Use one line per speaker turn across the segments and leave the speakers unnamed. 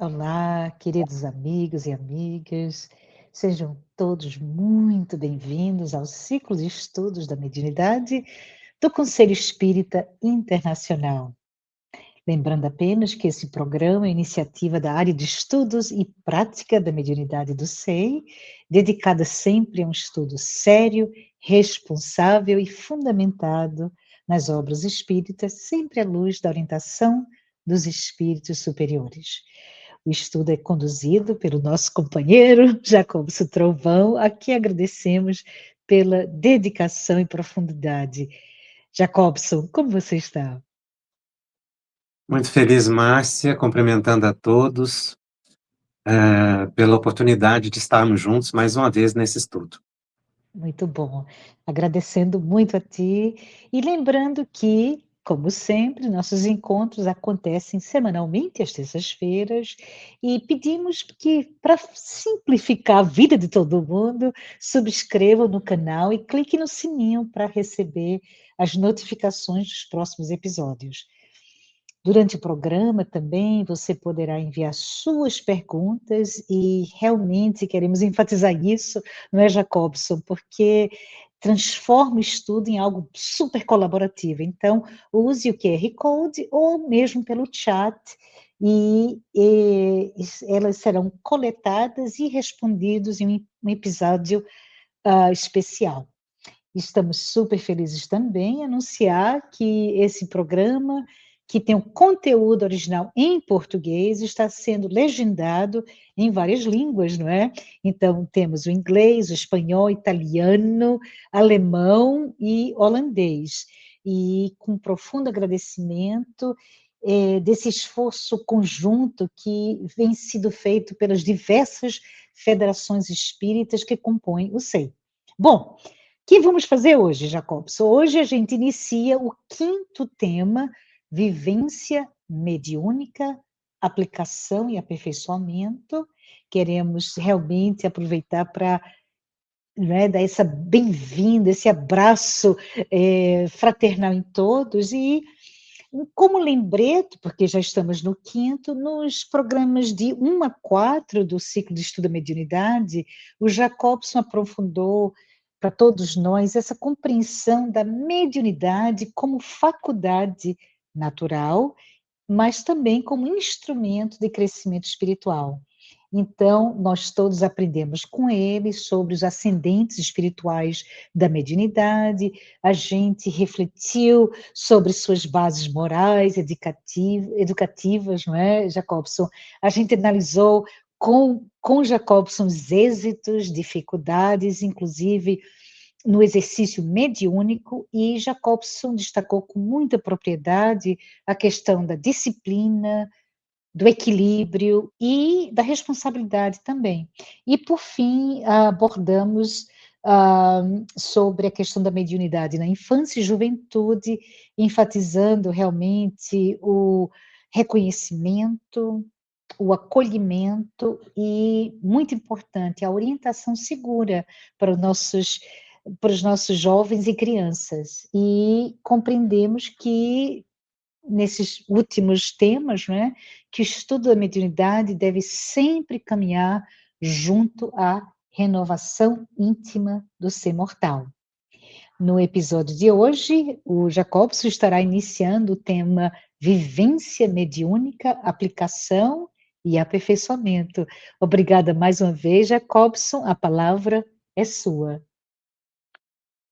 Olá, queridos amigos e amigas, sejam todos muito bem-vindos ao ciclo de estudos da mediunidade do Conselho Espírita Internacional. Lembrando apenas que esse programa é iniciativa da área de estudos e prática da mediunidade do SEI, dedicada sempre a um estudo sério, responsável e fundamentado nas obras espíritas, sempre à luz da orientação dos espíritos superiores. O estudo é conduzido pelo nosso companheiro Jacobson Trovão, a quem agradecemos pela dedicação e profundidade. Jacobson, como você está?
Muito feliz, Márcia, cumprimentando a todos, pela oportunidade de estarmos juntos mais uma vez nesse estudo.
Muito bom. Agradecendo muito a ti e lembrando que, como sempre, nossos encontros acontecem semanalmente às terças-feiras e pedimos que, para simplificar a vida de todo mundo, subscrevam no canal e clique no sininho para receber as notificações dos próximos episódios. Durante o programa também você poderá enviar suas perguntas e realmente queremos enfatizar isso, não é, Jacobson? Porque transforma o estudo em algo super colaborativo. Então, use o QR Code ou mesmo pelo chat e elas serão coletadas e respondidas em um episódio especial. Estamos super felizes também em anunciar que esse programa, que tem um conteúdo original em português, está sendo legendado em várias línguas, não é? Então, temos o inglês, o espanhol, o italiano, alemão e holandês. E com profundo agradecimento desse esforço conjunto que vem sido feito pelas diversas federações espíritas que compõem o SEI. Bom, que vamos fazer hoje, Jacobson? Hoje a gente inicia o quinto tema, vivência mediúnica, aplicação e aperfeiçoamento. Queremos realmente aproveitar para, né, dar essa bem-vinda, esse abraço fraternal em todos e como lembrete, porque já estamos no quinto, nos programas de 1 a 4 do ciclo de estudo da mediunidade, o Jacobson aprofundou para todos nós essa compreensão da mediunidade como faculdade natural, mas também como instrumento de crescimento espiritual. Então, nós todos aprendemos com ele sobre os ascendentes espirituais da mediunidade, a gente refletiu sobre suas bases morais, educativas, não é, Jacobson? A gente analisou com Jacobson os êxitos, dificuldades, inclusive no exercício mediúnico, e Jacobson destacou com muita propriedade a questão da disciplina, do equilíbrio e da responsabilidade também. E, por fim, abordamos sobre a questão da mediunidade na infância e juventude, enfatizando realmente o reconhecimento, o acolhimento e, muito importante, a orientação segura para os nossos jovens e crianças. E compreendemos que nesses últimos temas, né, que o estudo da mediunidade deve sempre caminhar junto à renovação íntima do ser mortal. No episódio de hoje, o Jacobson estará iniciando o tema vivência mediúnica, aplicação e aperfeiçoamento. Obrigada mais uma vez, Jacobson, a palavra é sua.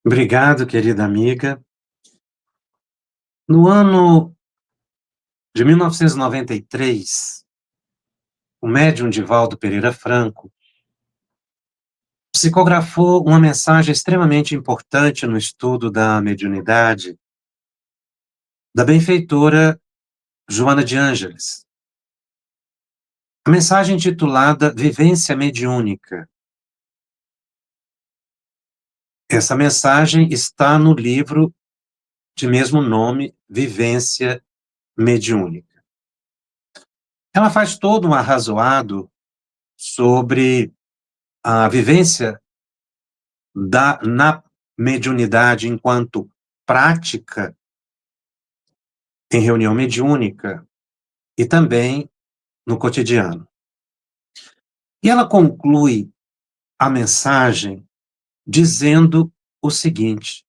Obrigado, querida amiga. No ano de 1993, o médium Divaldo Pereira Franco psicografou uma mensagem extremamente importante no estudo da mediunidade da benfeitora Joana de Ângeles. A mensagem intitulada Vivência Mediúnica. Essa mensagem está no livro de mesmo nome, Vivência Mediúnica. Ela faz todo um arrazoado sobre a vivência na mediunidade enquanto prática em reunião mediúnica e também no cotidiano. E ela conclui a mensagem dizendo o seguinte: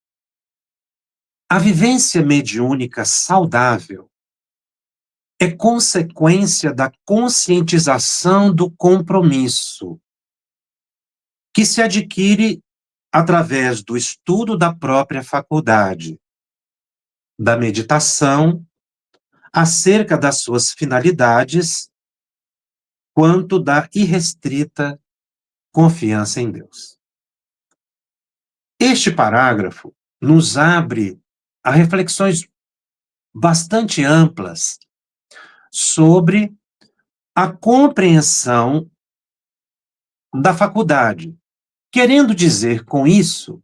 a vivência mediúnica saudável é consequência da conscientização do compromisso, que se adquire através do estudo da própria faculdade, da meditação acerca das suas finalidades, quanto da irrestrita confiança em Deus. Este parágrafo nos abre a reflexões bastante amplas sobre a compreensão da faculdade, querendo dizer com isso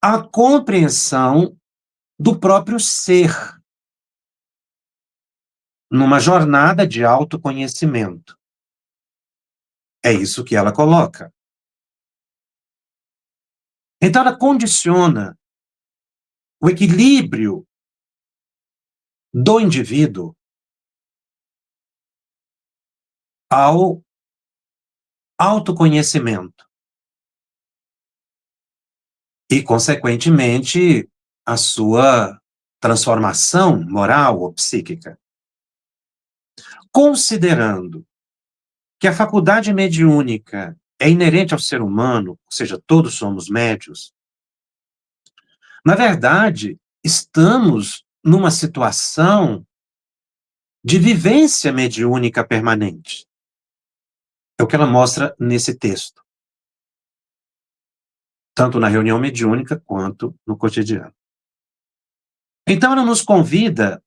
a compreensão do próprio ser, numa jornada de autoconhecimento. É isso que ela coloca. Então, ela condiciona o equilíbrio do indivíduo ao autoconhecimento e, consequentemente, a sua transformação moral ou psíquica. Considerando que a faculdade mediúnica é inerente ao ser humano, ou seja, todos somos médios, na verdade, estamos numa situação de vivência mediúnica permanente. É o que ela mostra nesse texto, tanto na reunião mediúnica quanto no cotidiano. Então, ela nos convida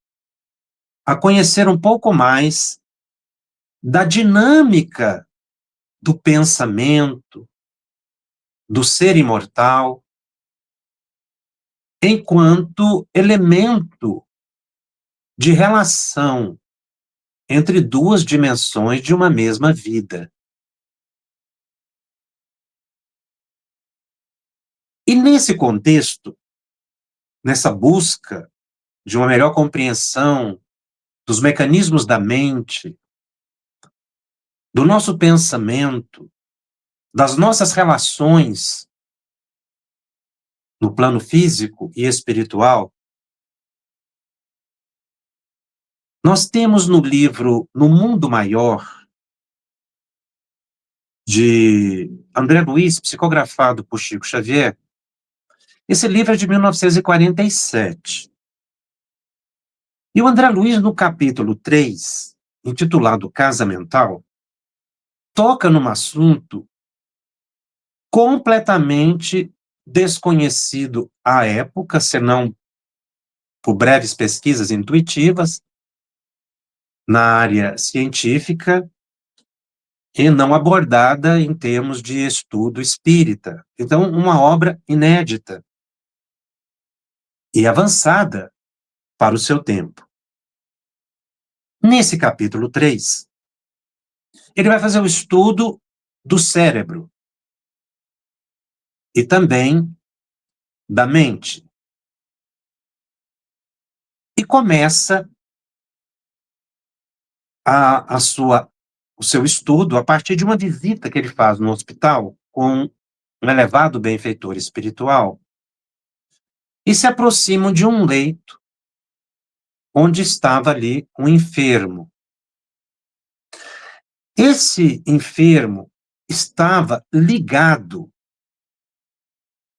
a conhecer um pouco mais da dinâmica do pensamento, do ser imortal, enquanto elemento de relação entre duas dimensões de uma mesma vida. E nesse contexto, nessa busca de uma melhor compreensão dos mecanismos da mente, do nosso pensamento, das nossas relações no plano físico e espiritual, nós temos no livro No Mundo Maior, de André Luiz, psicografado por Chico Xavier. Esse livro é de 1947. E o André Luiz, no capítulo 3, intitulado Casa Mental, toca num assunto completamente desconhecido à época, senão por breves pesquisas intuitivas na área científica e não abordada em termos de estudo espírita. Então, uma obra inédita e avançada para o seu tempo. Nesse capítulo 3, ele vai fazer o estudo do cérebro e também da mente. E começa o seu estudo a partir de uma visita que ele faz no hospital com um elevado benfeitor espiritual e se aproximam de um leito onde estava ali um enfermo. Esse enfermo estava ligado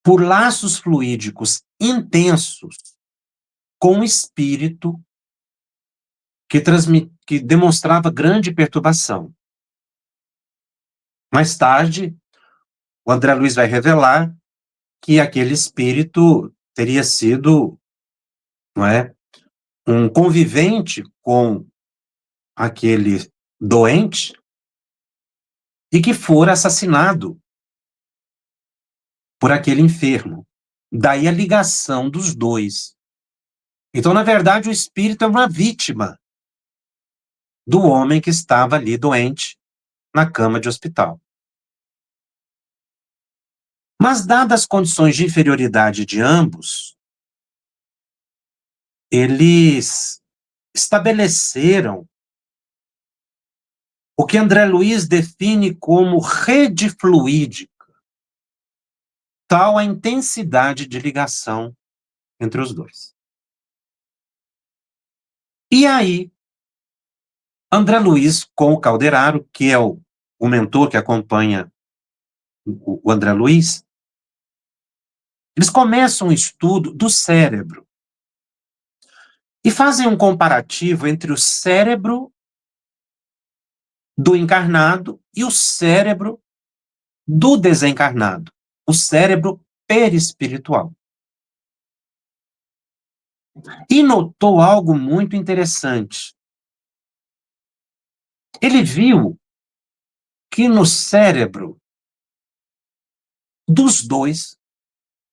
por laços fluídicos intensos com um espírito que demonstrava grande perturbação. Mais tarde, o André Luiz vai revelar que aquele espírito teria sido, não é, um convivente com aquele doente e que fora assassinado por aquele enfermo. Daí a ligação dos dois. Então, na verdade, o espírito é uma vítima do homem que estava ali doente na cama de hospital. Mas, dadas as condições de inferioridade de ambos, eles estabeleceram o que André Luiz define como rede fluídica, tal a intensidade de ligação entre os dois. E aí, André Luiz com o Calderaro, que é o mentor que acompanha o André Luiz, eles começam um estudo do cérebro e fazem um comparativo entre o cérebro do encarnado e o cérebro do desencarnado, o cérebro perispiritual. E notou algo muito interessante. Ele viu que no cérebro dos dois,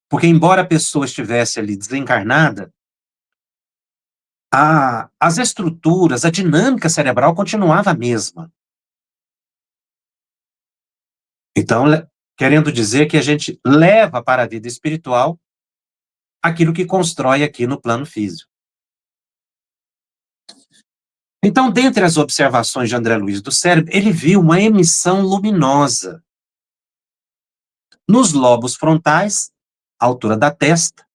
porque embora a pessoa estivesse ali desencarnada, as estruturas, a dinâmica cerebral continuava a mesma. Então, querendo dizer que a gente leva para a vida espiritual aquilo que constrói aqui no plano físico. Então, dentre as observações de André Luiz do cérebro, ele viu uma emissão luminosa nos lobos frontais, à altura da testa,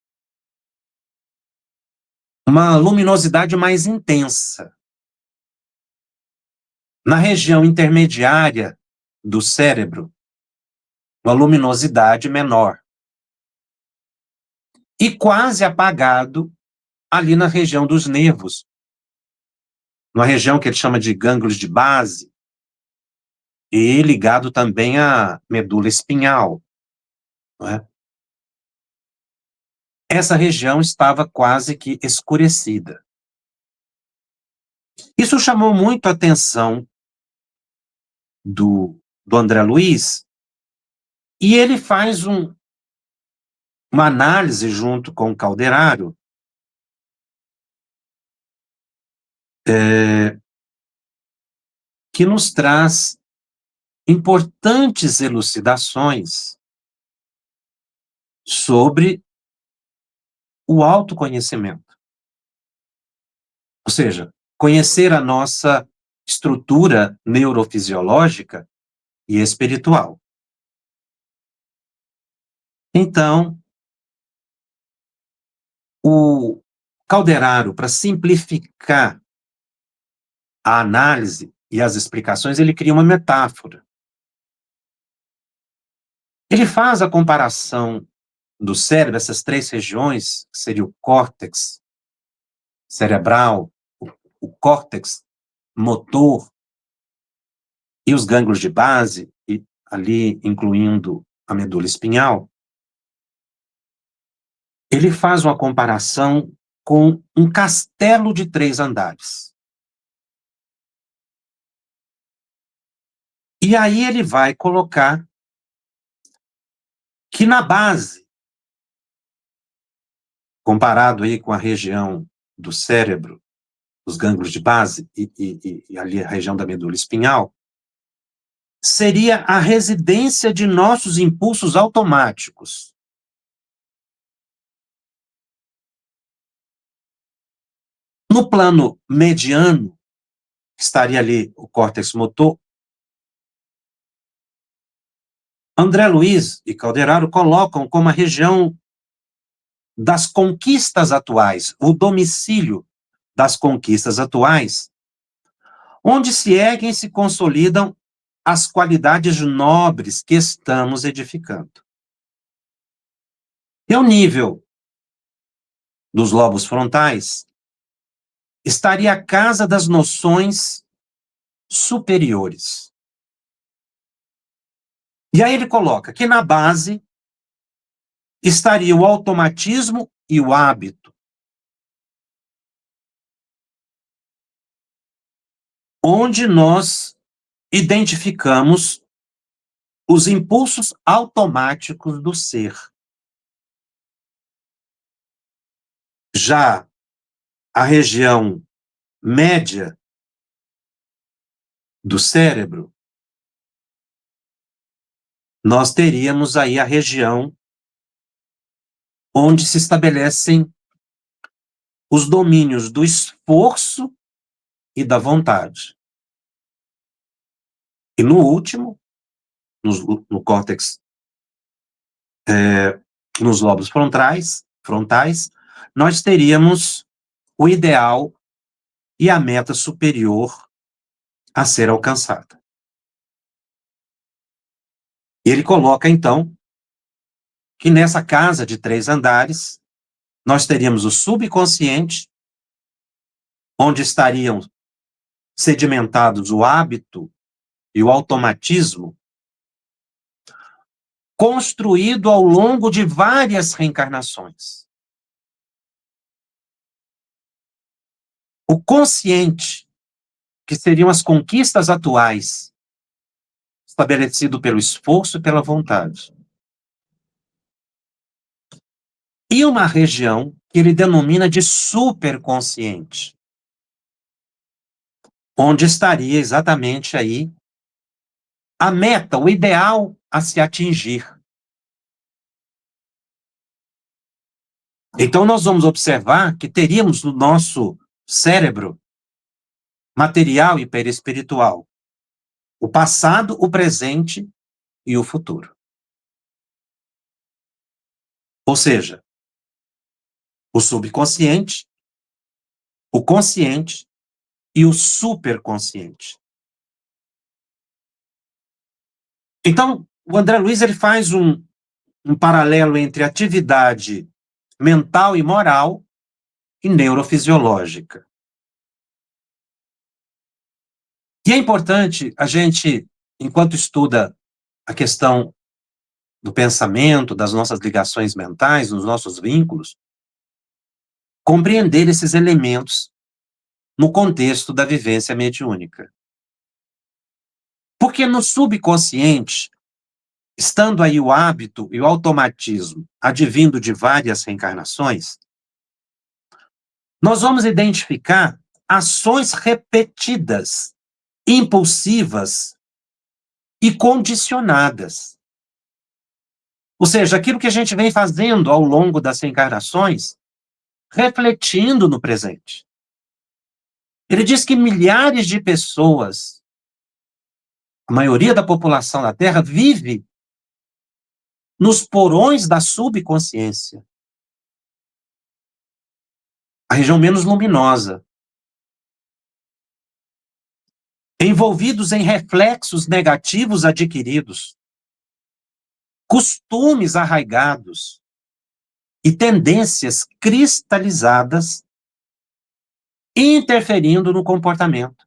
uma luminosidade mais intensa. Na região intermediária do cérebro, uma luminosidade menor. E quase apagado ali na região dos nervos, numa região que ele chama de gânglios de base, e ligado também à medula espinhal, não é? Essa região estava quase que escurecida. Isso chamou muito a atenção do André Luiz, e ele faz uma análise junto com o Calderaro, que nos traz importantes elucidações sobre o autoconhecimento. Ou seja, conhecer a nossa estrutura neurofisiológica e espiritual. Então, o Calderaro, para simplificar a análise e as explicações, ele cria uma metáfora. Ele faz a comparação do cérebro, essas três regiões, que seria o córtex cerebral, o córtex motor e os gânglios de base, e ali incluindo a medula espinhal. Ele faz uma comparação com um castelo de 3 andares. E aí ele vai colocar que na base, comparado aí com a região do cérebro, os gânglios de base e ali a região da medula espinhal, seria a residência de nossos impulsos automáticos. No plano mediano, estaria ali o córtex motor. André Luiz e Calderaro colocam como a região das conquistas atuais, o domicílio das conquistas atuais, onde se erguem e se consolidam as qualidades nobres que estamos edificando. E ao nível dos lobos frontais, estaria a casa das noções superiores. E aí ele coloca que na base estaria o automatismo e o hábito, onde nós identificamos os impulsos automáticos do ser. Já a região média do cérebro, nós teríamos aí a região onde se estabelecem os domínios do esforço e da vontade. E no último, no córtex, nos lobos frontais, nós teríamos o ideal e a meta superior a ser alcançada. E ele coloca, então, que nessa casa de 3 andares, nós teríamos o subconsciente, onde estariam sedimentados o hábito e o automatismo, construído ao longo de várias reencarnações. O consciente, que seriam as conquistas atuais, estabelecido pelo esforço e pela vontade. E uma região que ele denomina de superconsciente, onde estaria exatamente aí a meta, o ideal a se atingir. Então, nós vamos observar que teríamos no nosso cérebro material e perispiritual o passado, o presente e o futuro. Ou seja, o subconsciente, o consciente e o superconsciente. Então, o André Luiz ele faz um paralelo entre atividade mental e moral e neurofisiológica. E é importante a gente, enquanto estuda a questão do pensamento, das nossas ligações mentais, dos nossos vínculos, compreender esses elementos no contexto da vivência mediúnica. Porque no subconsciente, estando aí o hábito e o automatismo advindo de várias reencarnações, nós vamos identificar ações repetidas, impulsivas e condicionadas. Ou seja, aquilo que a gente vem fazendo ao longo das reencarnações, refletindo no presente. Ele diz que milhares de pessoas, a maioria da população da Terra, vive nos porões da subconsciência, a região menos luminosa, envolvidos em reflexos negativos adquiridos, costumes arraigados e tendências cristalizadas interferindo no comportamento.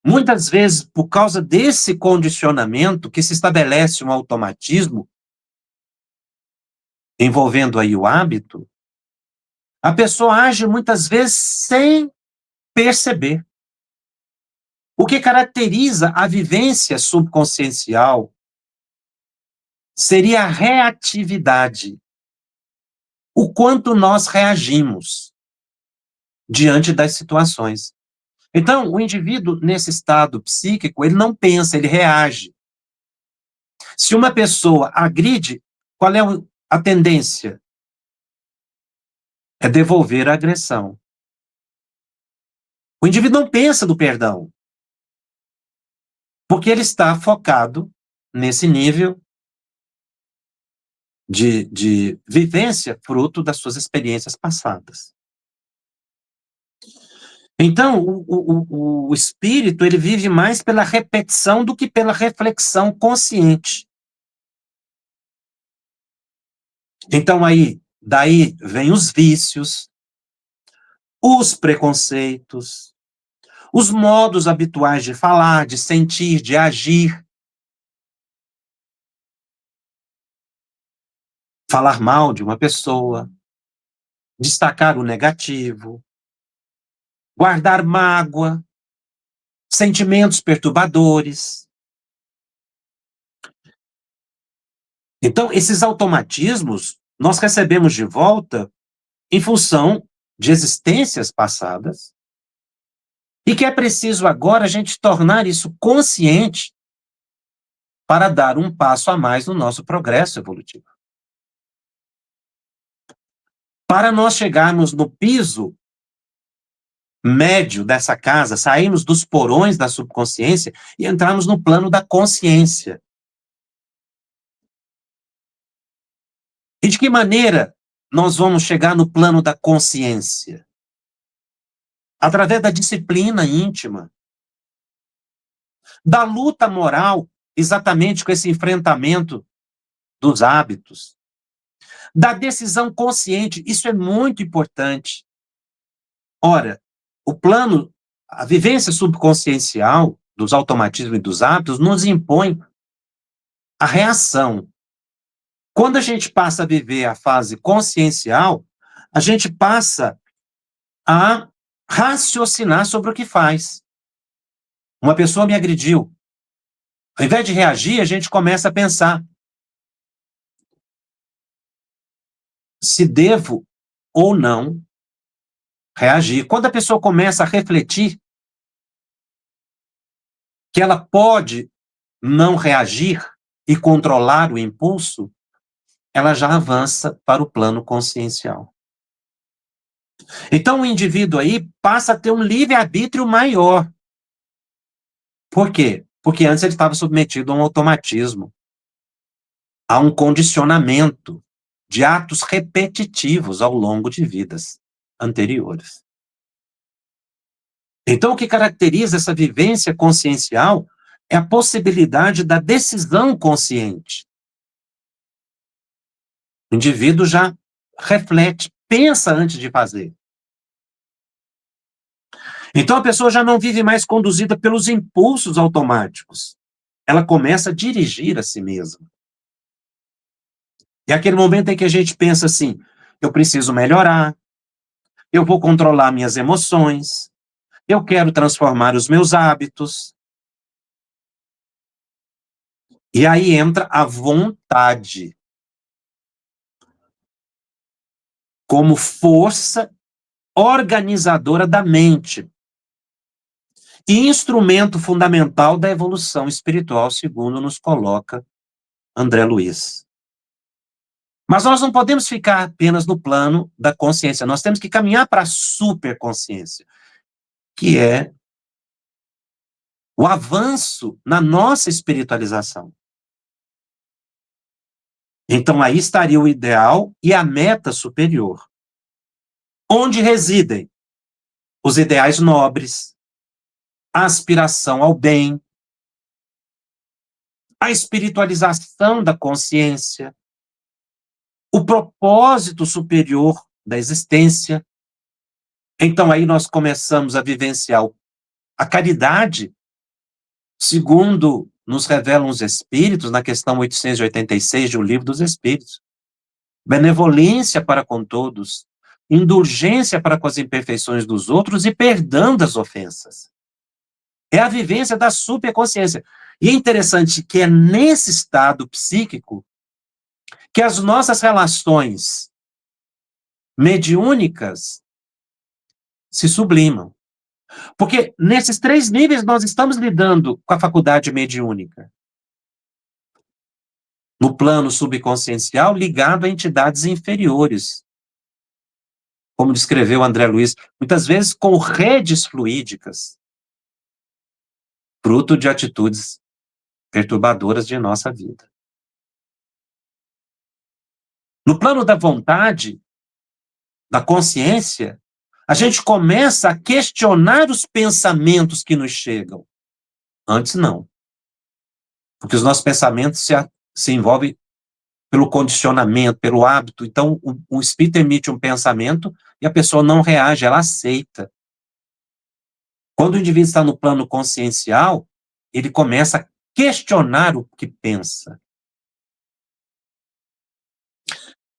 Muitas vezes, por causa desse condicionamento que se estabelece um automatismo envolvendo aí o hábito, a pessoa age muitas vezes sem perceber. O que caracteriza a vivência subconsciencial seria a reatividade. O quanto nós reagimos diante das situações. Então, o indivíduo, nesse estado psíquico, ele não pensa, ele reage. Se uma pessoa agride, qual é a tendência? É devolver a agressão. O indivíduo não pensa no perdão, porque ele está focado nesse nível de vivência fruto das suas experiências passadas. Então, o espírito, ele vive mais pela repetição do que pela reflexão consciente. Então, daí vem os vícios, os preconceitos, os modos habituais de falar, de sentir, de agir. Falar mal de uma pessoa, destacar o negativo, guardar mágoa, sentimentos perturbadores. Então, esses automatismos nós recebemos de volta em função de existências passadas e que é preciso agora a gente tornar isso consciente para dar um passo a mais no nosso progresso evolutivo. Para nós chegarmos no piso médio dessa casa, saímos dos porões da subconsciência e entramos no plano da consciência. E de que maneira nós vamos chegar no plano da consciência? Através da disciplina íntima, da luta moral, exatamente com esse enfrentamento dos hábitos, da decisão consciente, isso é muito importante. Ora, o plano, a vivência subconsciencial dos automatismos e dos hábitos nos impõe a reação. Quando a gente passa a viver a fase consciencial, a gente passa a raciocinar sobre o que faz. Uma pessoa me agrediu. Ao invés de reagir, a gente começa a pensar se devo ou não reagir. Quando a pessoa começa a refletir que ela pode não reagir e controlar o impulso, ela já avança para o plano consciencial. Então o indivíduo aí passa a ter um livre-arbítrio maior. Por quê? Porque antes ele estava submetido a um automatismo, a um condicionamento de atos repetitivos ao longo de vidas anteriores. Então, o que caracteriza essa vivência consciencial é a possibilidade da decisão consciente. O indivíduo já reflete, pensa antes de fazer. Então, a pessoa já não vive mais conduzida pelos impulsos automáticos. Ela começa a dirigir a si mesma. É aquele momento em que a gente pensa assim: eu preciso melhorar, eu vou controlar minhas emoções, eu quero transformar os meus hábitos. E aí entra a vontade como força organizadora da mente e instrumento fundamental da evolução espiritual, segundo nos coloca André Luiz. Mas nós não podemos ficar apenas no plano da consciência, nós temos que caminhar para a superconsciência, que é o avanço na nossa espiritualização. Então aí estaria o ideal e a meta superior, onde residem os ideais nobres, a aspiração ao bem, a espiritualização da consciência, o propósito superior da existência. Então aí nós começamos a vivenciar a caridade, segundo nos revelam os Espíritos, na questão 886 de O Livro dos Espíritos. Benevolência para com todos, indulgência para com as imperfeições dos outros e perdão das ofensas. É a vivência da superconsciência. E é interessante que é nesse estado psíquico que as nossas relações mediúnicas se sublimam. Porque nesses 3 níveis nós estamos lidando com a faculdade mediúnica. No plano subconsciencial, ligado a entidades inferiores. Como descreveu André Luiz, muitas vezes com redes fluídicas, fruto de atitudes perturbadoras de nossa vida. No plano da vontade, da consciência, a gente começa a questionar os pensamentos que nos chegam. Antes não. Porque os nossos pensamentos se envolvem pelo condicionamento, pelo hábito. Então, o espírito emite um pensamento e a pessoa não reage, ela aceita. Quando o indivíduo está no plano consciencial, ele começa a questionar o que pensa.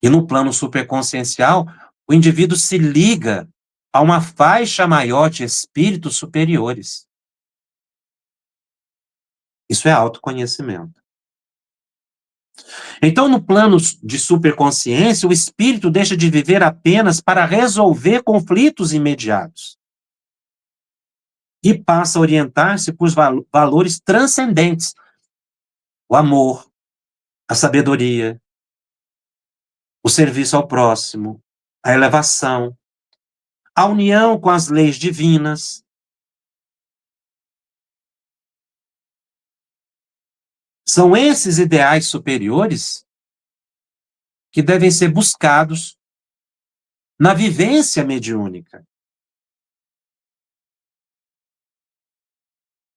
E no plano superconsciencial, o indivíduo se liga a uma faixa maior de espíritos superiores. Isso é autoconhecimento. Então, no plano de superconsciência, o espírito deixa de viver apenas para resolver conflitos imediatos e passa a orientar-se por valores transcendentes: o amor, a sabedoria, o serviço ao próximo, a elevação, a união com as leis divinas. São esses ideais superiores que devem ser buscados na vivência mediúnica.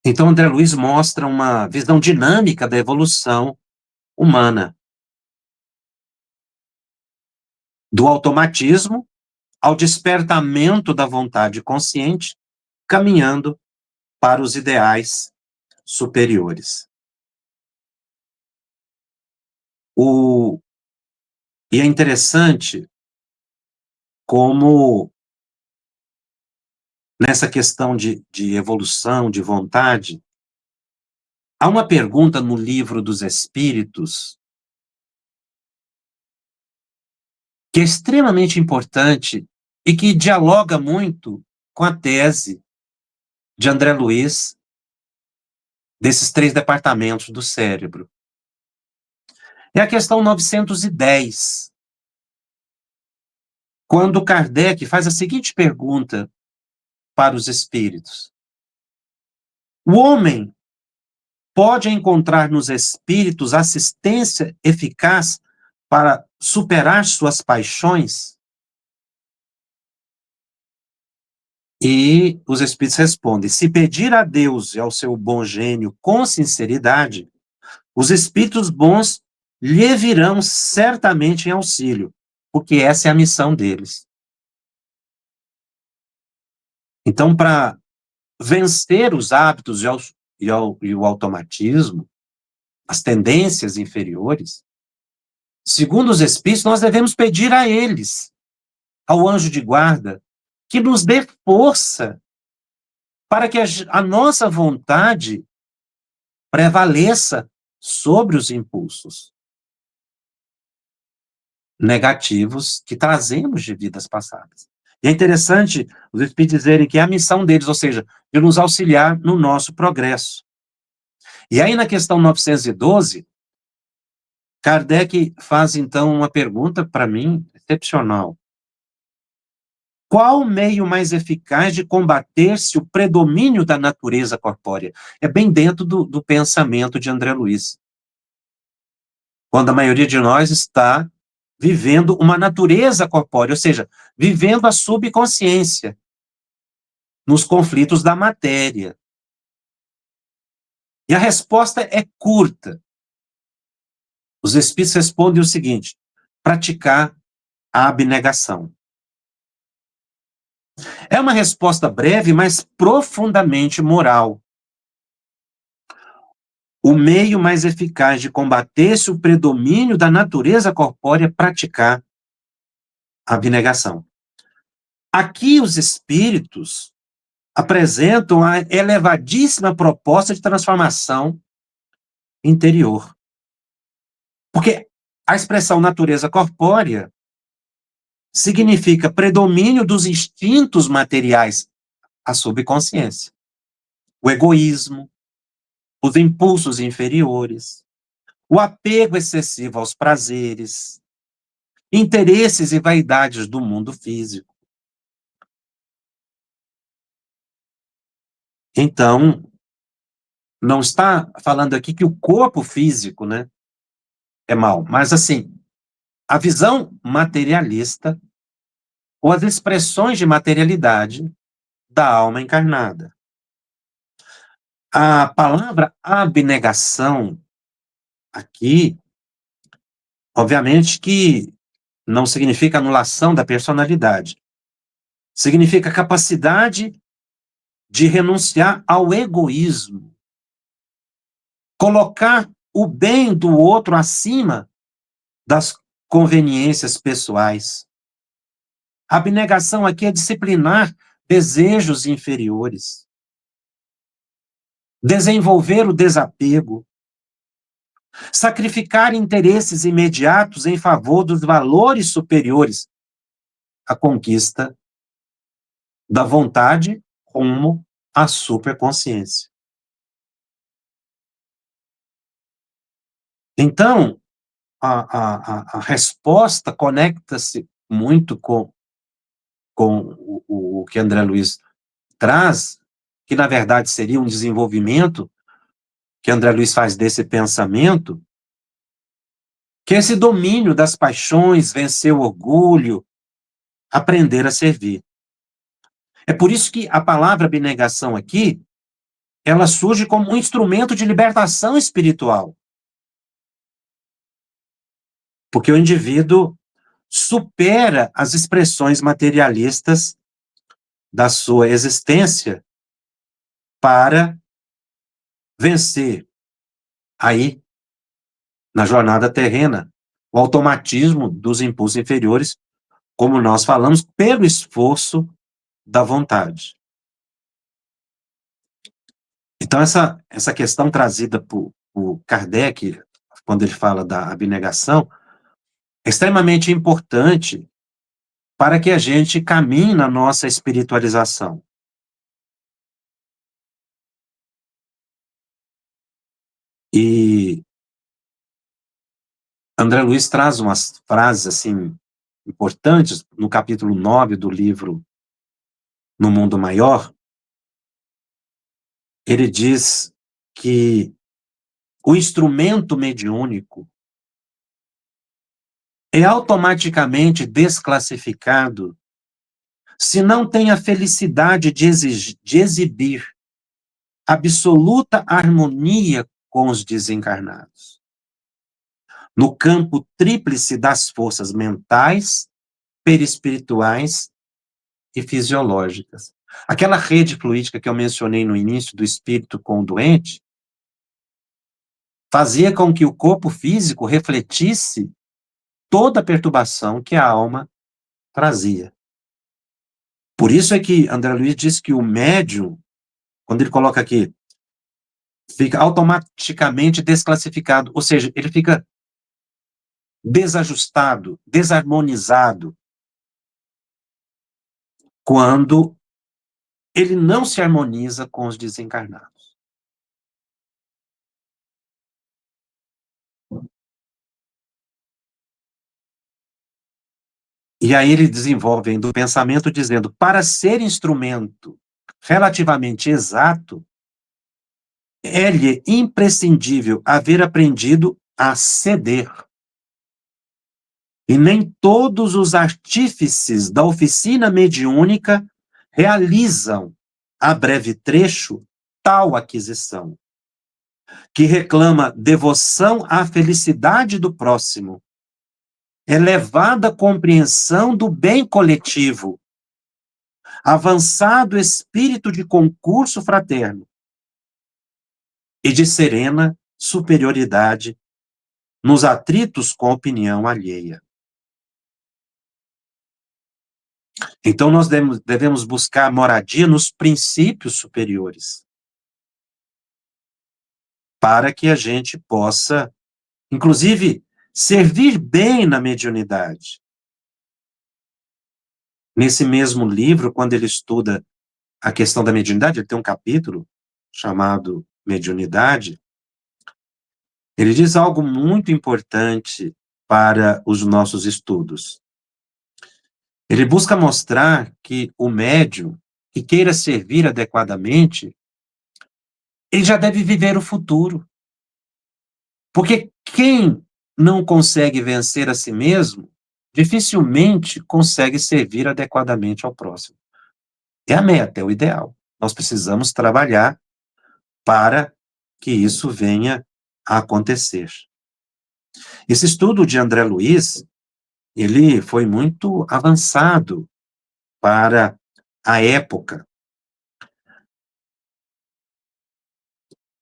Então, André Luiz mostra uma visão dinâmica da evolução humana, do automatismo ao despertamento da vontade consciente, caminhando para os ideais superiores. E é interessante como, nessa questão de evolução, de vontade, há uma pergunta no Livro dos Espíritos que é extremamente importante e que dialoga muito com a tese de André Luiz desses 3 departamentos do cérebro. É a questão 910, quando Kardec faz a seguinte pergunta para os espíritos: o homem pode encontrar nos espíritos assistência eficaz para superar suas paixões? E os espíritos respondem: se pedir a Deus e ao seu bom gênio com sinceridade, os espíritos bons lhe virão certamente em auxílio, porque essa é a missão deles. Então, para vencer os hábitos e o automatismo, as tendências inferiores, segundo os espíritos, nós devemos pedir a eles, ao anjo de guarda, que nos dê força para que a nossa vontade prevaleça sobre os impulsos negativos que trazemos de vidas passadas. E é interessante os espíritos dizerem que é a missão deles, ou seja, de nos auxiliar no nosso progresso. E aí, na questão 912, Kardec faz, então, uma pergunta, para mim, excepcional. Qual o meio mais eficaz de combater-se o predomínio da natureza corpórea? É bem dentro do pensamento de André Luiz. Quando a maioria de nós está vivendo uma natureza corpórea, ou seja, vivendo a subconsciência, nos conflitos da matéria. E a resposta é curta. Os espíritos respondem o seguinte: praticar a abnegação. É uma resposta breve, mas profundamente moral. O meio mais eficaz de combater-se o predomínio da natureza corpórea é praticar a abnegação. Aqui os espíritos apresentam a elevadíssima proposta de transformação interior. Porque a expressão natureza corpórea significa predomínio dos instintos materiais, a subconsciência, o egoísmo, os impulsos inferiores, o apego excessivo aos prazeres, interesses e vaidades do mundo físico. Então, não está falando aqui que o corpo físico, né, é mau, mas assim, a visão materialista ou as expressões de materialidade da alma encarnada. A palavra abnegação aqui, obviamente que não significa anulação da personalidade. Significa capacidade de renunciar ao egoísmo. Colocar o bem do outro acima das conveniências pessoais. A abnegação aqui é disciplinar desejos inferiores. Desenvolver o desapego. Sacrificar interesses imediatos em favor dos valores superiores. A conquista da vontade rumo à superconsciência. Então, a resposta conecta-se muito com com o que André Luiz traz, que na verdade seria um desenvolvimento que André Luiz faz desse pensamento, que é esse domínio das paixões, vencer o orgulho, aprender a servir. É por isso que a palavra abnegação aqui, ela surge como um instrumento de libertação espiritual. Porque o indivíduo supera as expressões materialistas da sua existência para vencer aí, na jornada terrena, o automatismo dos impulsos inferiores, como nós falamos, pelo esforço da vontade. Então, essa questão trazida por Kardec, quando ele fala da abnegação, é extremamente importante para que a gente caminhe na nossa espiritualização. E André Luiz traz umas frases, assim, importantes, no capítulo 9 do livro No Mundo Maior. Ele diz que o instrumento mediúnico é automaticamente desclassificado se não tem a felicidade de exibir absoluta harmonia com os desencarnados, no campo tríplice das forças mentais, perispirituais e fisiológicas. Aquela rede fluídica que eu mencionei no início do espírito com o doente, fazia com que o corpo físico refletisse toda a perturbação que a alma trazia. Por isso é que André Luiz diz que o médium, quando ele coloca aqui, fica automaticamente desclassificado, ou seja, ele fica desajustado, desarmonizado, quando ele não se harmoniza com os desencarnados. E aí ele desenvolve ainda o pensamento dizendo, para ser instrumento relativamente exato, é-lhe imprescindível haver aprendido a ceder. E nem todos os artífices da oficina mediúnica realizam, a breve trecho, tal aquisição, que reclama devoção à felicidade do próximo, elevada compreensão do bem coletivo, avançado espírito de concurso fraterno e de serena superioridade nos atritos com a opinião alheia. Então, nós devemos buscar moradia nos princípios superiores, para que a gente possa, inclusive, servir bem na mediunidade. Nesse mesmo livro, quando ele estuda a questão da mediunidade, ele tem um capítulo chamado Mediunidade, ele diz algo muito importante para os nossos estudos. Ele busca mostrar que o médium que queira servir adequadamente, ele já deve viver o futuro. Porque quem não consegue vencer a si mesmo, dificilmente consegue servir adequadamente ao próximo. É a meta, é o ideal. Nós precisamos trabalhar para que isso venha a acontecer. Esse estudo de André Luiz, ele foi muito avançado para a época.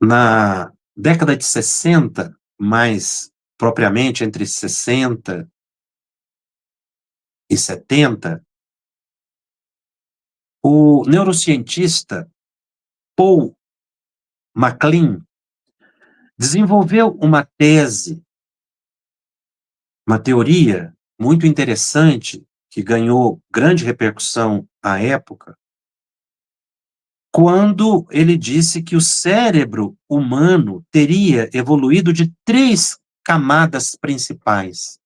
Na década de 60, mais propriamente entre 60 e 70, o neurocientista Paul MacLean desenvolveu uma tese, uma teoria muito interessante, que ganhou grande repercussão à época, quando ele disse que o cérebro humano teria evoluído de 3 camadas principais.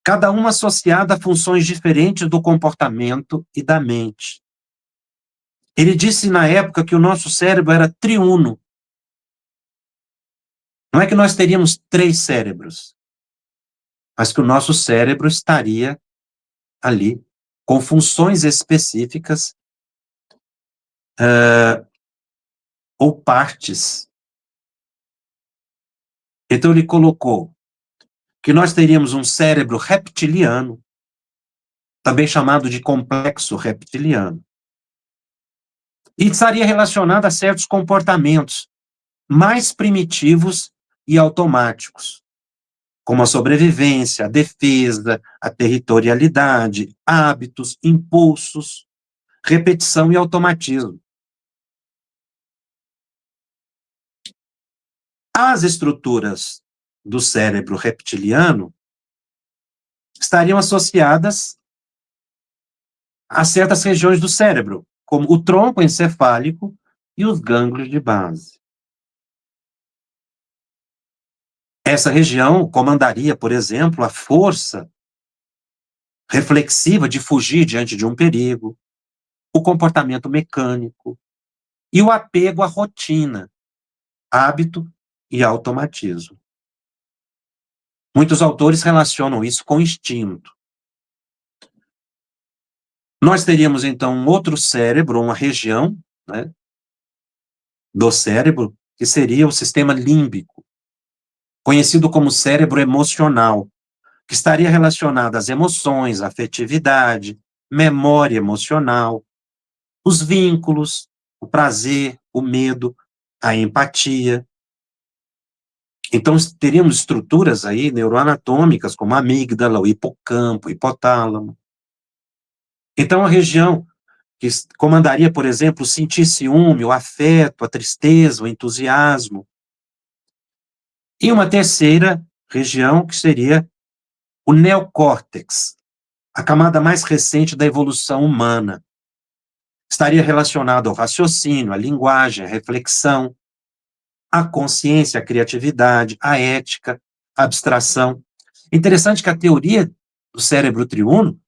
cada uma associada a funções diferentes do comportamento e da mente. Ele disse na época que o nosso cérebro era triuno. Não é que nós teríamos 3 cérebros, mas que o nosso cérebro estaria ali com funções específicas ou partes. Então ele colocou que nós teríamos um cérebro reptiliano, também chamado de complexo reptiliano, e estaria relacionado a certos comportamentos mais primitivos e automáticos, como a sobrevivência, a defesa, a territorialidade, hábitos, impulsos, repetição e automatismo. As estruturas do cérebro reptiliano estariam associadas a certas regiões do cérebro, como o tronco encefálico e os gânglios de base. Essa região comandaria, por exemplo, a força reflexiva de fugir diante de um perigo, o comportamento mecânico e o apego à rotina, hábito e automatismo. Muitos autores relacionam isso com instinto. Nós teríamos, então, um outro cérebro, uma região, né, do cérebro, que seria o sistema límbico, conhecido como cérebro emocional, que estaria relacionado às emoções, à afetividade, memória emocional, os vínculos, o prazer, o medo, a empatia. Então, teríamos estruturas aí neuroanatômicas, como a amígdala, o hipocampo, o hipotálamo. Então, a região que comandaria, por exemplo, sentir ciúme, o afeto, a tristeza, o entusiasmo. E uma terceira região, que seria o neocórtex, a camada mais recente da evolução humana. Estaria relacionado ao raciocínio, à linguagem, à reflexão, à consciência, à criatividade, à ética, à abstração. Interessante que a teoria do cérebro triuno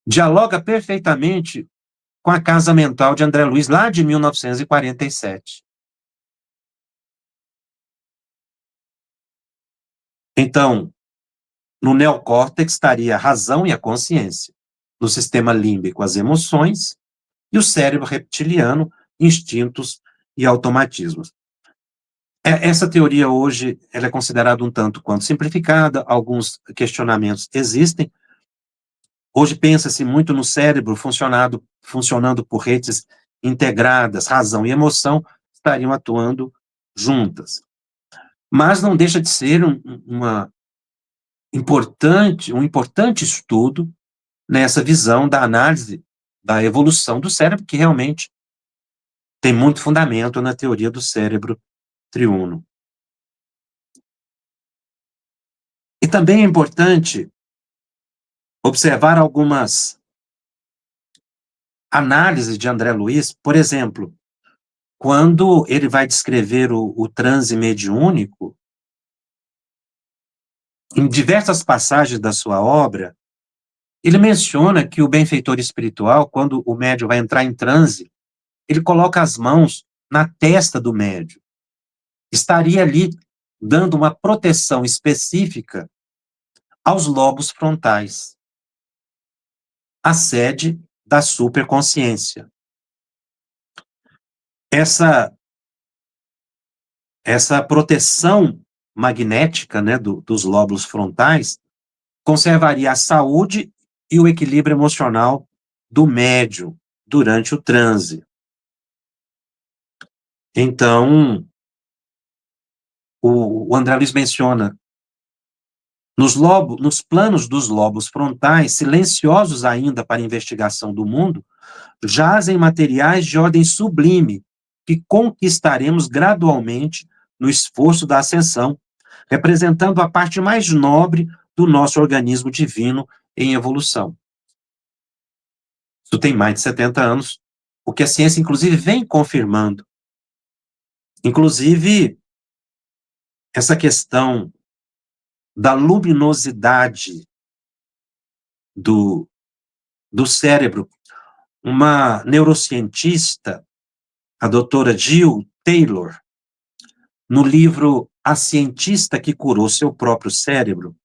dialoga perfeitamente com a casa mental de André Luiz, lá de 1947. Então, no neocórtex estaria a razão e a consciência, no sistema límbico as emoções, e o cérebro reptiliano, instintos e automatismos. Essa teoria hoje ela é considerada um tanto quanto simplificada, alguns questionamentos existem. Hoje pensa-se muito no cérebro funcionando por redes integradas, razão e emoção estariam atuando juntas. Mas não deixa de ser um importante estudo nessa visão da análise da evolução do cérebro, que realmente tem muito fundamento na teoria do cérebro triuno. E também é importante observar algumas análises de André Luiz, por exemplo, quando ele vai descrever o transe mediúnico, em diversas passagens da sua obra, ele menciona que o benfeitor espiritual, quando o médium vai entrar em transe, ele coloca as mãos na testa do médium. Estaria ali dando uma proteção específica aos lobos frontais, a sede da superconsciência. Essa proteção magnética, né, dos lóbulos frontais conservaria a saúde e o equilíbrio emocional do médium durante o transe. Então, o André Luiz menciona, nos planos dos lobos frontais, silenciosos ainda para a investigação do mundo, jazem materiais de ordem sublime, que conquistaremos gradualmente no esforço da ascensão, representando a parte mais nobre do nosso organismo divino em evolução. Isso tem mais de 70 anos, o que a ciência, inclusive, vem confirmando. Inclusive, essa questão da luminosidade do cérebro. Uma neurocientista, a doutora Jill Taylor, no livro A Cientista que Curou Seu Próprio Cérebro,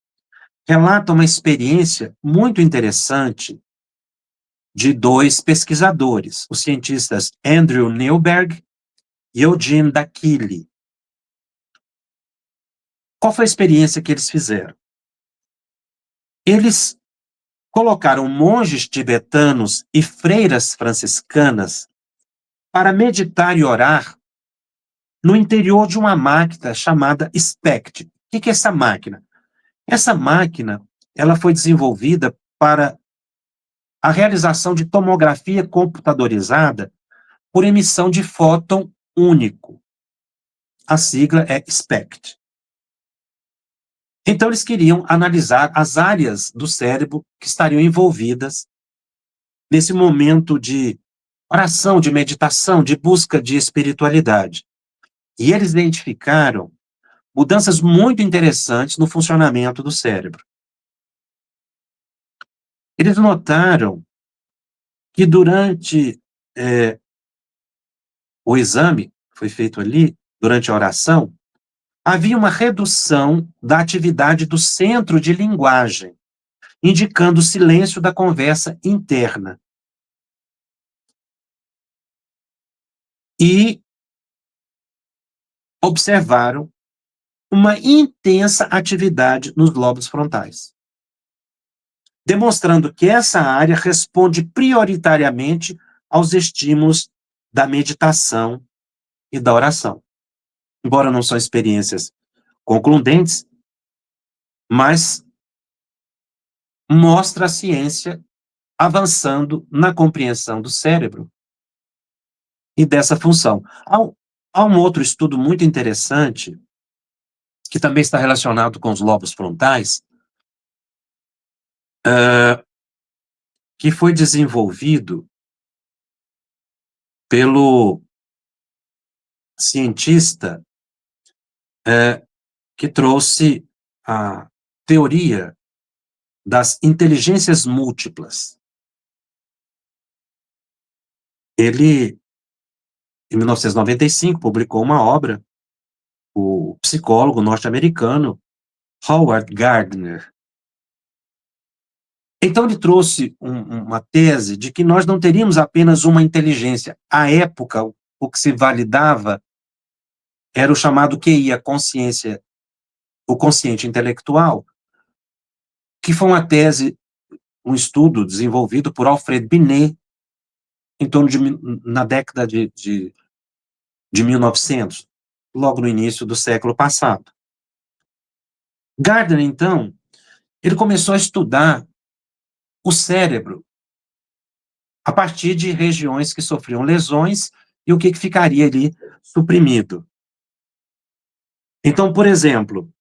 relata uma experiência muito interessante de dois pesquisadores, os cientistas Andrew Newberg e Eugene Daquili. Qual foi a experiência que eles fizeram? Eles colocaram monges tibetanos e freiras franciscanas para meditar e orar no interior de uma máquina chamada SPECT. O que é essa máquina? Essa máquina, ela foi desenvolvida para a realização de tomografia computadorizada por emissão de fóton único. A sigla é SPECT. Então, eles queriam analisar as áreas do cérebro que estariam envolvidas nesse momento de oração, de meditação, de busca de espiritualidade. E eles identificaram mudanças muito interessantes no funcionamento do cérebro. Eles notaram que durante o exame que foi feito ali, durante a oração, havia uma redução da atividade do centro de linguagem, indicando o silêncio da conversa interna. E observaram uma intensa atividade nos lobos frontais, demonstrando que essa área responde prioritariamente aos estímulos da meditação e da oração. Embora não são experiências concludentes, mas mostra a ciência avançando na compreensão do cérebro e dessa função. Há um outro estudo muito interessante, que também está relacionado com os lobos frontais, que foi desenvolvido pelo cientista que trouxe a teoria das inteligências múltiplas. Ele, em 1995, publicou uma obra, o psicólogo norte-americano Howard Gardner. Então, ele trouxe uma tese de que nós não teríamos apenas uma inteligência. À época, o que se validava era o chamado QI, a consciência, o consciente intelectual, que foi uma tese, um estudo desenvolvido por Alfred Binet, em torno na década de 1900, logo no início do século passado. Gardner, então, ele começou a estudar o cérebro a partir de regiões que sofriam lesões e o que ficaria ali suprimido. Então, por exemplo,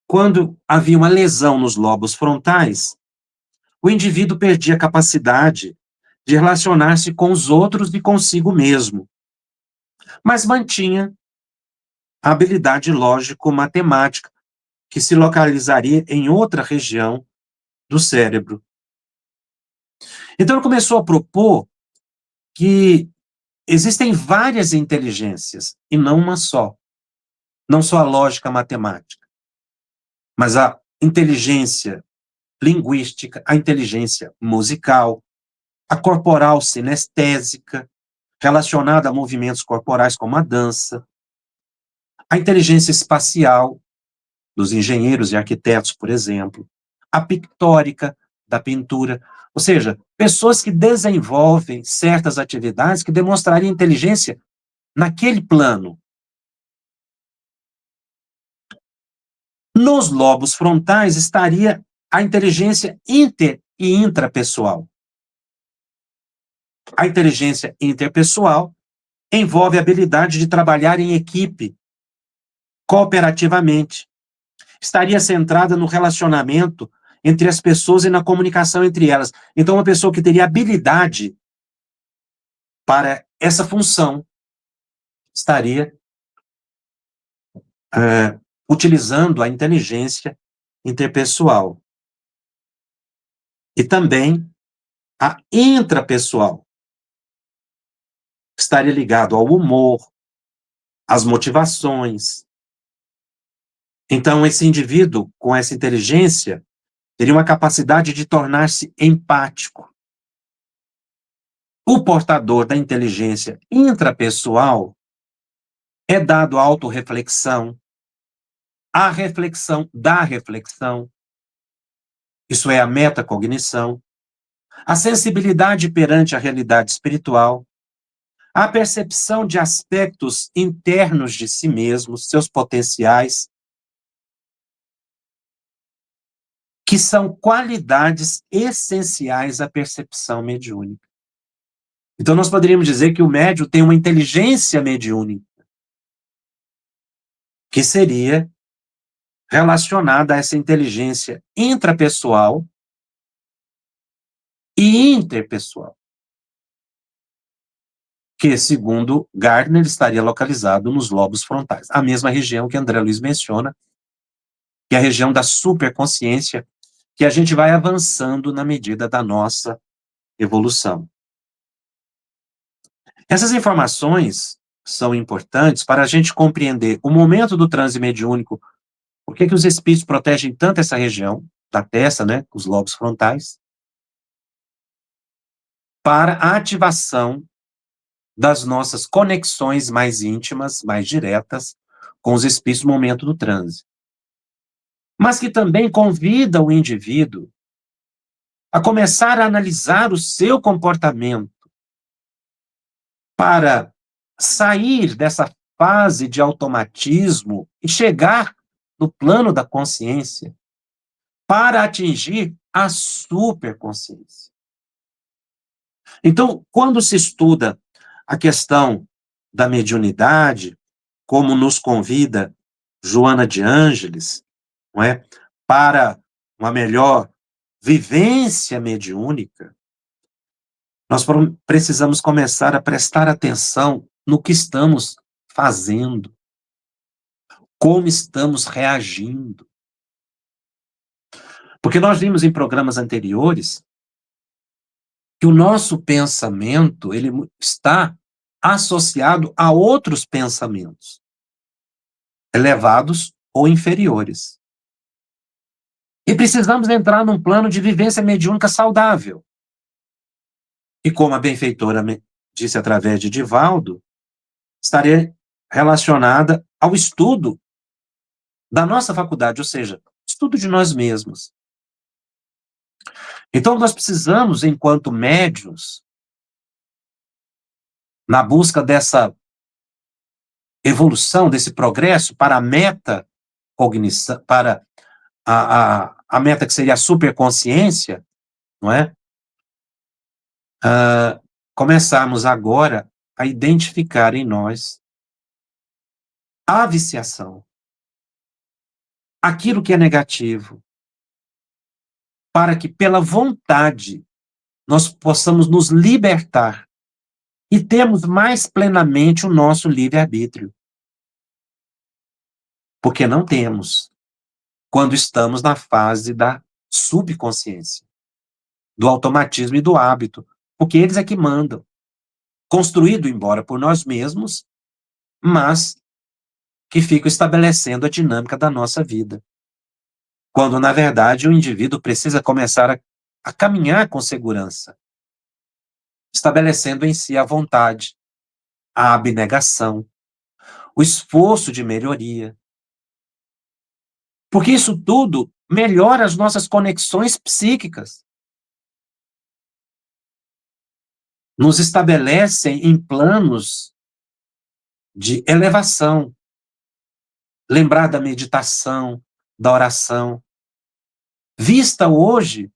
quando havia uma lesão nos lobos frontais, o indivíduo perdia a capacidade de relacionar-se com os outros e consigo mesmo, mas mantinha a habilidade lógico-matemática, que se localizaria em outra região do cérebro. Então, ele começou a propor que existem várias inteligências, e não uma só. Não só a lógica matemática, mas a inteligência linguística, a inteligência musical, a corporal sinestésica, relacionada a movimentos corporais como a dança, a inteligência espacial, dos engenheiros e arquitetos, por exemplo, a pictórica, da pintura, ou seja, pessoas que desenvolvem certas atividades que demonstrariam inteligência naquele plano. Nos lobos frontais estaria a inteligência inter e intrapessoal. A inteligência interpessoal envolve a habilidade de trabalhar em equipe, cooperativamente. Estaria centrada no relacionamento entre as pessoas e na comunicação entre elas. Então, uma pessoa que teria habilidade para essa função estaria utilizando a inteligência interpessoal e também a intrapessoal. Estaria ligado ao humor, às motivações. Então, esse indivíduo com essa inteligência teria uma capacidade de tornar-se empático. O portador da inteligência intrapessoal é dado à autorreflexão, à reflexão da reflexão, isso é a metacognição, a sensibilidade perante a realidade espiritual, a percepção de aspectos internos de si mesmo, seus potenciais, que são qualidades essenciais à percepção mediúnica. Então, nós poderíamos dizer que o médium tem uma inteligência mediúnica, que seria relacionada a essa inteligência intrapessoal e interpessoal, que, segundo Gardner, estaria localizado nos lobos frontais, a mesma região que André Luiz menciona, que é a região da superconsciência, que a gente vai avançando na medida da nossa evolução. Essas informações são importantes para a gente compreender o momento do transe mediúnico, por que os espíritos protegem tanto essa região da testa, né, os lobos frontais, para a ativação das nossas conexões mais íntimas, mais diretas, com os espíritos no momento do transe. Mas que também convida o indivíduo a começar a analisar o seu comportamento para sair dessa fase de automatismo e chegar no plano da consciência para atingir a superconsciência. Então, quando se estuda a questão da mediunidade, como nos convida Joana de Ângeles, não é, para uma melhor vivência mediúnica, nós precisamos começar a prestar atenção no que estamos fazendo, como estamos reagindo. Porque nós vimos em programas anteriores que o nosso pensamento, ele está associado a outros pensamentos, elevados ou inferiores. E precisamos entrar num plano de vivência mediúnica saudável. E como a benfeitora disse através de Divaldo, estaria relacionada ao estudo da nossa faculdade, ou seja, estudo de nós mesmos. Então, nós precisamos, enquanto médiuns, na busca dessa evolução, desse progresso para a metacognição, para a meta que seria a superconsciência, não é? Começarmos agora a identificar em nós a viciação, aquilo que é negativo, para que pela vontade nós possamos nos libertar e termos mais plenamente o nosso livre-arbítrio. Porque não temos quando estamos na fase da subconsciência, do automatismo e do hábito, porque eles é que mandam, construído embora por nós mesmos, mas que ficam estabelecendo a dinâmica da nossa vida. Quando, na verdade, o indivíduo precisa começar a caminhar com segurança, estabelecendo em si a vontade, a abnegação, o esforço de melhoria. Porque isso tudo melhora as nossas conexões psíquicas. Nos estabelecem em planos de elevação. Lembrar da meditação, da oração, vista hoje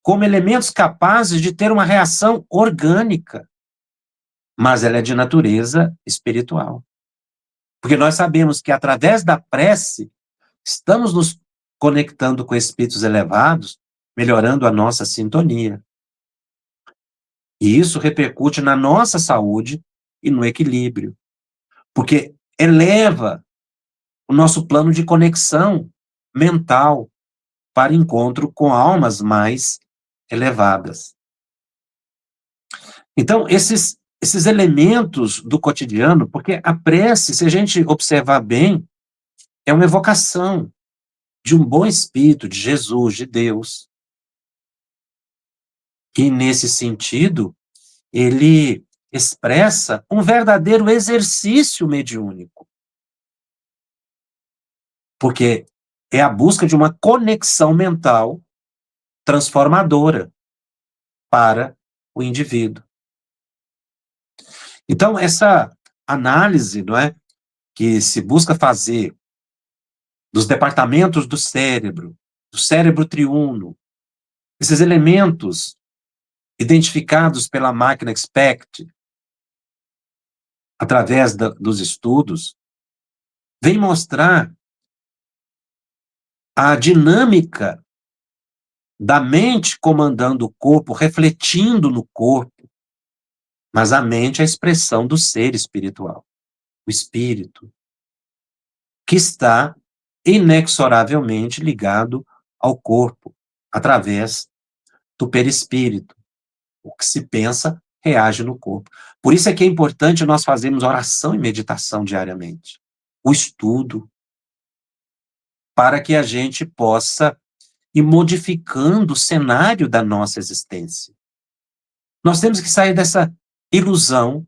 como elementos capazes de ter uma reação orgânica, mas ela é de natureza espiritual. Porque nós sabemos que através da prece, estamos nos conectando com espíritos elevados, melhorando a nossa sintonia. E isso repercute na nossa saúde e no equilíbrio, porque eleva o nosso plano de conexão mental, para encontro com almas mais elevadas. Então, esses elementos do cotidiano, porque a prece, se a gente observar bem, é uma evocação de um bom espírito, de Jesus, de Deus. E, nesse sentido, ele expressa um verdadeiro exercício mediúnico. Porque é a busca de uma conexão mental transformadora para o indivíduo. Então, essa análise, não é, que se busca fazer dos departamentos do cérebro triuno, esses elementos identificados pela máquina SPECT, através dos estudos, vem mostrar a dinâmica da mente comandando o corpo, refletindo no corpo, mas a mente é a expressão do ser espiritual, o espírito, que está inexoravelmente ligado ao corpo, através do perispírito. O que se pensa reage no corpo. Por isso é que é importante nós fazermos oração e meditação diariamente. O estudo, para que a gente possa ir modificando o cenário da nossa existência. Nós temos que sair dessa ilusão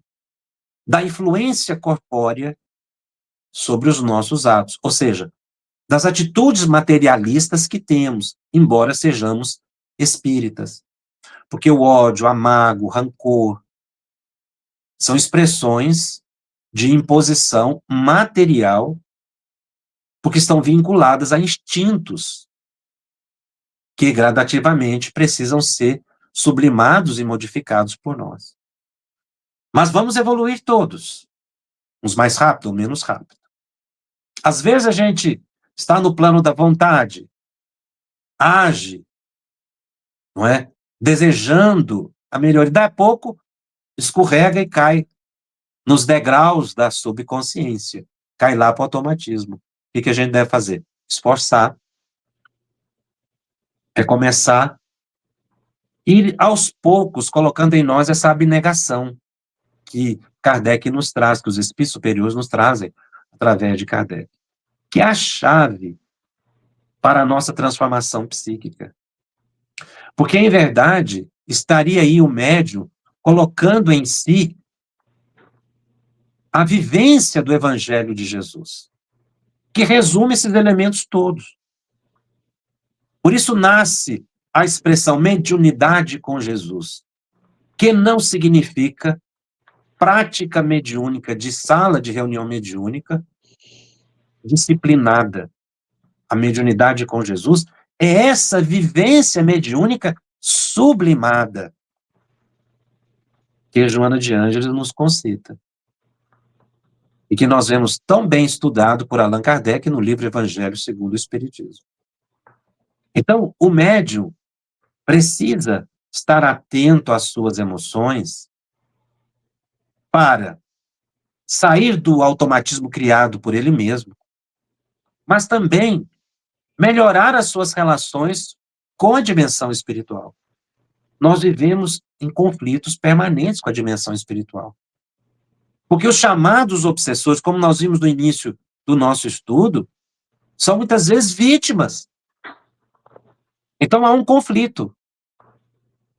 da influência corpórea sobre os nossos atos, ou seja, das atitudes materialistas que temos, embora sejamos espíritas. Porque o ódio, a mágoa, o rancor são expressões de imposição material, porque estão vinculadas a instintos que gradativamente precisam ser sublimados e modificados por nós. Mas vamos evoluir todos, uns mais rápido ou menos rápido. Às vezes a gente está no plano da vontade, age, não é? Desejando a melhoria. Daí a pouco escorrega e cai nos degraus da subconsciência, cai lá para o automatismo. O que a gente deve fazer? Esforçar, recomeçar, ir aos poucos colocando em nós essa abnegação que Kardec nos traz, que os espíritos superiores nos trazem através de Kardec, que é a chave para a nossa transformação psíquica. Porque, em verdade, estaria aí o médium colocando em si a vivência do Evangelho de Jesus, que resume esses elementos todos. Por isso nasce a expressão mediunidade com Jesus, que não significa prática mediúnica de sala de reunião mediúnica disciplinada. A mediunidade com Jesus é essa vivência mediúnica sublimada que Joana de Ângeles nos concita. E que nós vemos tão bem estudado por Allan Kardec no livro Evangelho segundo o Espiritismo. Então, o médium precisa estar atento às suas emoções para sair do automatismo criado por ele mesmo, mas também melhorar as suas relações com a dimensão espiritual. Nós vivemos em conflitos permanentes com a dimensão espiritual. Porque os chamados obsessores, como nós vimos no início do nosso estudo, são muitas vezes vítimas. Então há um conflito,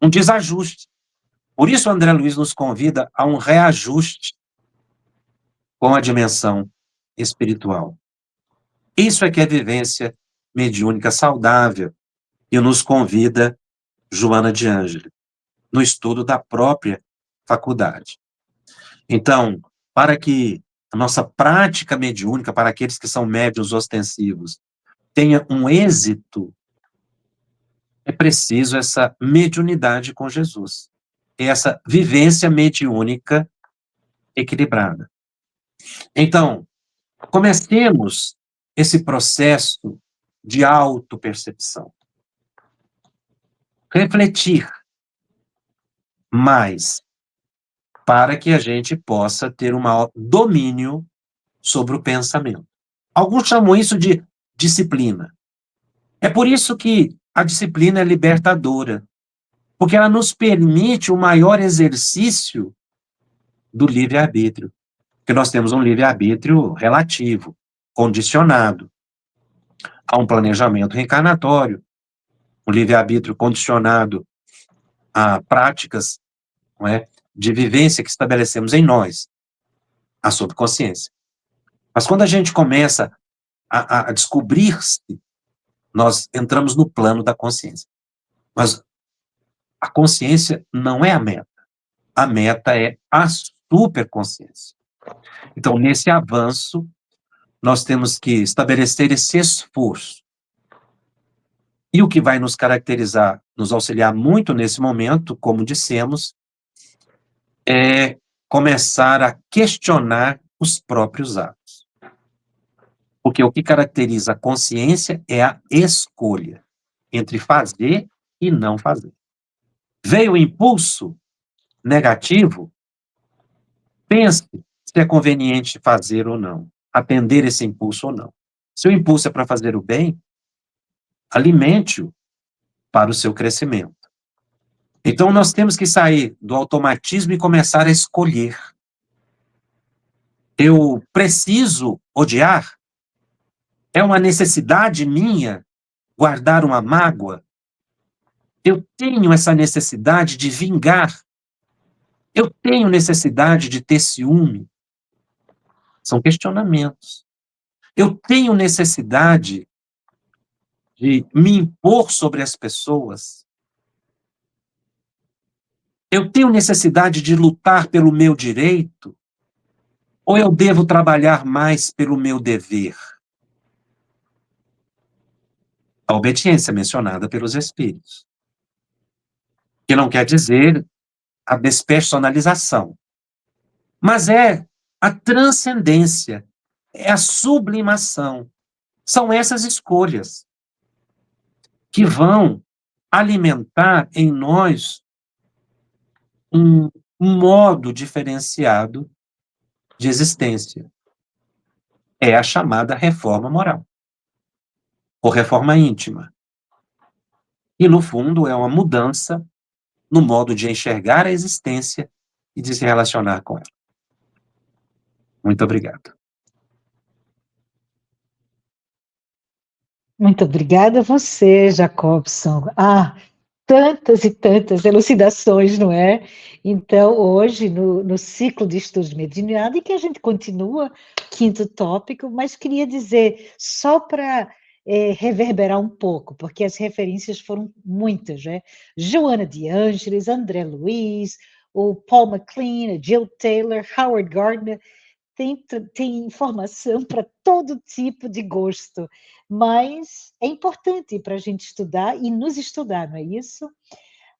um desajuste. Por isso André Luiz nos convida a um reajuste com a dimensão espiritual. Isso é que é vivência mediúnica saudável e nos convida Joana de Ângeles, no estudo da própria faculdade. Então, para que a nossa prática mediúnica, para aqueles que são médiuns ostensivos, tenha um êxito, é preciso essa mediunidade com Jesus, essa vivência mediúnica equilibrada. Então, comecemos esse processo de autopercepção. Refletir mais, para que a gente possa ter um maior domínio sobre o pensamento. Alguns chamam isso de disciplina. É por isso que a disciplina é libertadora, porque ela nos permite o maior exercício do livre-arbítrio, porque nós temos um livre-arbítrio relativo, condicionado a um planejamento reencarnatório, um livre-arbítrio condicionado a práticas, não é, de vivência que estabelecemos em nós, a subconsciência. Mas quando a gente começa a descobrir-se, nós entramos no plano da consciência. Mas a consciência não é a meta é a superconsciência. Então, nesse avanço, nós temos que estabelecer esse esforço. E o que vai nos caracterizar, nos auxiliar muito nesse momento, como dissemos, é começar a questionar os próprios atos. Porque o que caracteriza a consciência é a escolha entre fazer e não fazer. Veio o impulso negativo, pense se é conveniente fazer ou não, atender esse impulso ou não. Se o impulso é para fazer o bem, alimente-o para o seu crescimento. Então, nós temos que sair do automatismo e começar a escolher. Eu preciso odiar? É uma necessidade minha guardar uma mágoa? Eu tenho essa necessidade de vingar? Eu tenho necessidade de ter ciúme? São questionamentos. Eu tenho necessidade de me impor sobre as pessoas? Eu tenho necessidade de lutar pelo meu direito? Ou eu devo trabalhar mais pelo meu dever? A obediência mencionada pelos Espíritos. Que não quer dizer a despersonalização, mas é a transcendência, é a sublimação. São essas escolhas que vão alimentar em nós um modo diferenciado de existência. É a chamada reforma moral, ou reforma íntima. E, no fundo, é uma mudança no modo de enxergar a existência e de se relacionar com ela. Muito obrigado.
Muito obrigada a você, Jacobson. Tantas e tantas elucidações, não é? Então, hoje, no ciclo de estudos de mediunidade, que a gente continua, quinto tópico, mas queria dizer, só para reverberar um pouco, porque as referências foram muitas, né? Joana de Ângeles, André Luiz, o Paul MacLean, Jill Taylor, Howard Gardner, tem informação para todo tipo de gosto, mas é importante para a gente estudar e nos estudar, não é isso?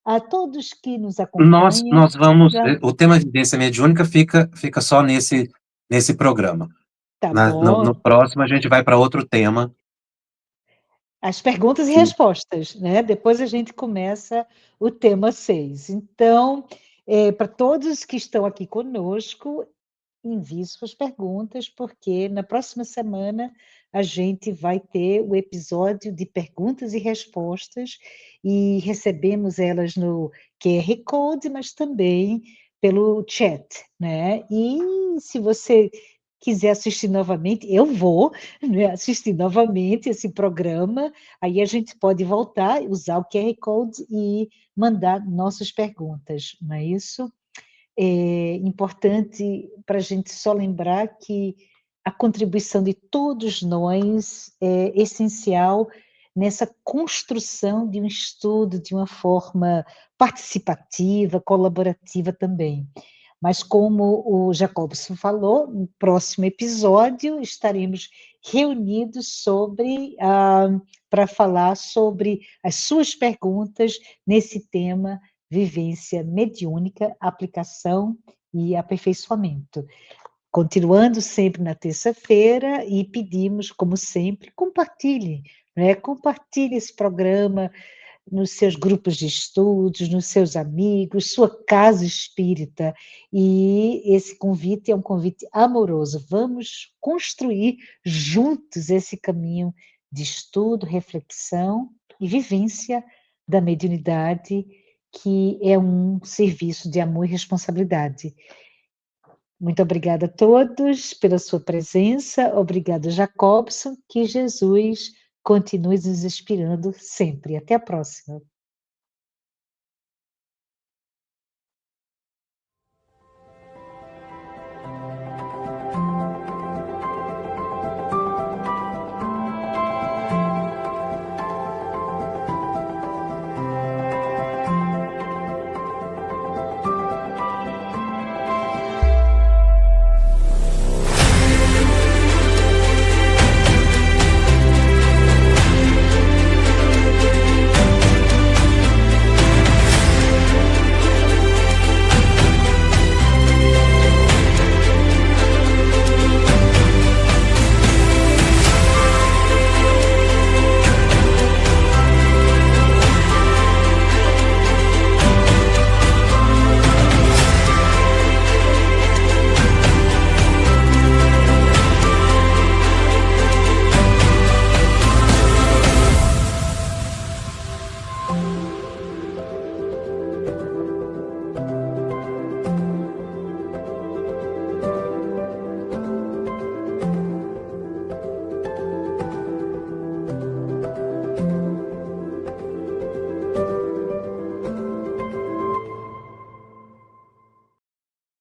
A todos que nos acompanham,
Nós vamos,
já
o tema vivência mediúnica fica só nesse programa.
tá
No
bom.
próximo a gente vai para outro tema.
As perguntas e
Que
respostas, né? Depois a gente começa o tema 6. Então, para todos que estão aqui conosco, envie suas perguntas, porque na próxima semana a gente vai ter o episódio de perguntas e respostas e recebemos elas no QR Code, mas também pelo chat, né? E se você quiser assistir novamente, eu vou, né, assistir novamente esse programa, aí a gente pode voltar, usar o QR Code e mandar nossas perguntas, não é isso? É importante para a gente só lembrar que a contribuição de todos nós é essencial nessa construção de um estudo de uma forma participativa, colaborativa também. Mas como o Jacobson falou, no próximo episódio estaremos reunidos para falar sobre as suas perguntas nesse tema vivência mediúnica, aplicação e aperfeiçoamento. Continuando sempre na terça-feira e pedimos, como sempre, compartilhe, né? Compartilhe esse programa nos seus grupos de estudos, nos seus amigos, sua casa espírita. E esse convite é um convite amoroso. Vamos construir juntos esse caminho de estudo, reflexão e vivência da mediunidade, que é um serviço de amor e responsabilidade. Muito obrigada a todos pela sua presença, obrigada, Jacobson, que Jesus continue nos inspirando sempre. Até a próxima.